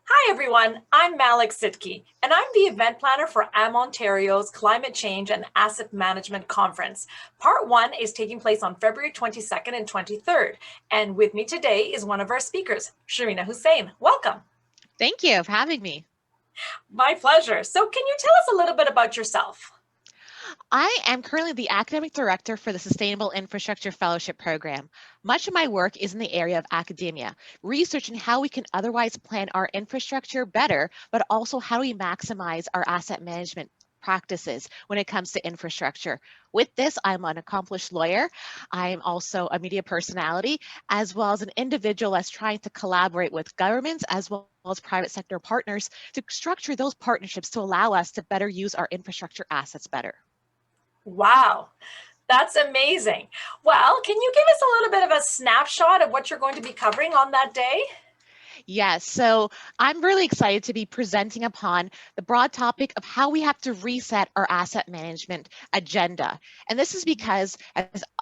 Hi everyone, I'm Malik Sitki, and I'm the event planner for Ontario's Climate Change and Asset Management Conference. Part 1 is taking place on February 22nd and 23rd, and with me today is one of our speakers, Sharina Hussain. Welcome. Thank you for having me. My pleasure. So can you tell us a little bit about yourself? I am currently the academic director for the Sustainable Infrastructure Fellowship Program. Much of my work is in the area of academia, researching how we can otherwise plan our infrastructure better, but also how we maximize our asset management practices when it comes to infrastructure. With this, I'm an accomplished lawyer. I'm also a media personality, as well as an individual that's trying to collaborate with governments as well as private sector partners to structure those partnerships to allow us to better use our infrastructure assets better. Wow, that's amazing. Well, can you give us a little bit of a snapshot of what you're going to be covering on that day? Yes, so I'm really excited to be presenting upon the broad topic of how we have to reset our asset management agenda. And this is because,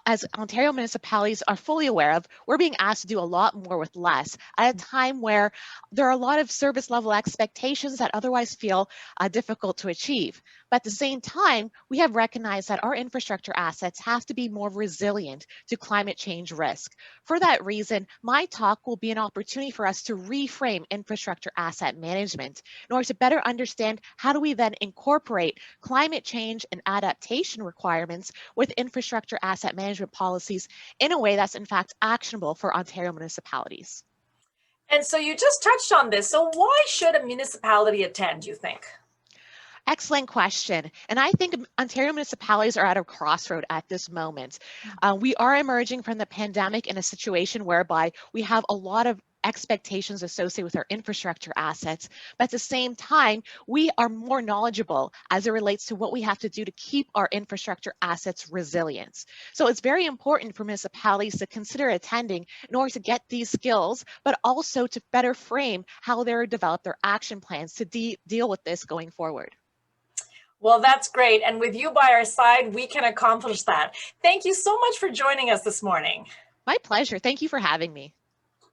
as Ontario municipalities are fully aware of, we're being asked to do a lot more with less at a time where there are a lot of service level expectations that otherwise feel difficult to achieve. But at the same time, we have recognized that our infrastructure assets have to be more resilient to climate change risk. For that reason, my talk will be an opportunity for us to reframe infrastructure asset management in order to better understand how do we then incorporate climate change and adaptation requirements with infrastructure asset management policies in a way that's in fact actionable for Ontario municipalities. And so you just touched on this. So why should a municipality attend, you think? Excellent question. And I think Ontario municipalities are at a crossroad at this moment. We are emerging from the pandemic in a situation whereby we have a lot of expectations associated with our infrastructure assets, but at the same time, we are more knowledgeable as it relates to what we have to do to keep our infrastructure assets resilient. So it's very important for municipalities to consider attending in order to get these skills, but also to better frame how they're develop their action plans to deal with this going forward. Well, that's great. And with you by our side, we can accomplish that. Thank you so much for joining us this morning. My pleasure. Thank you for having me.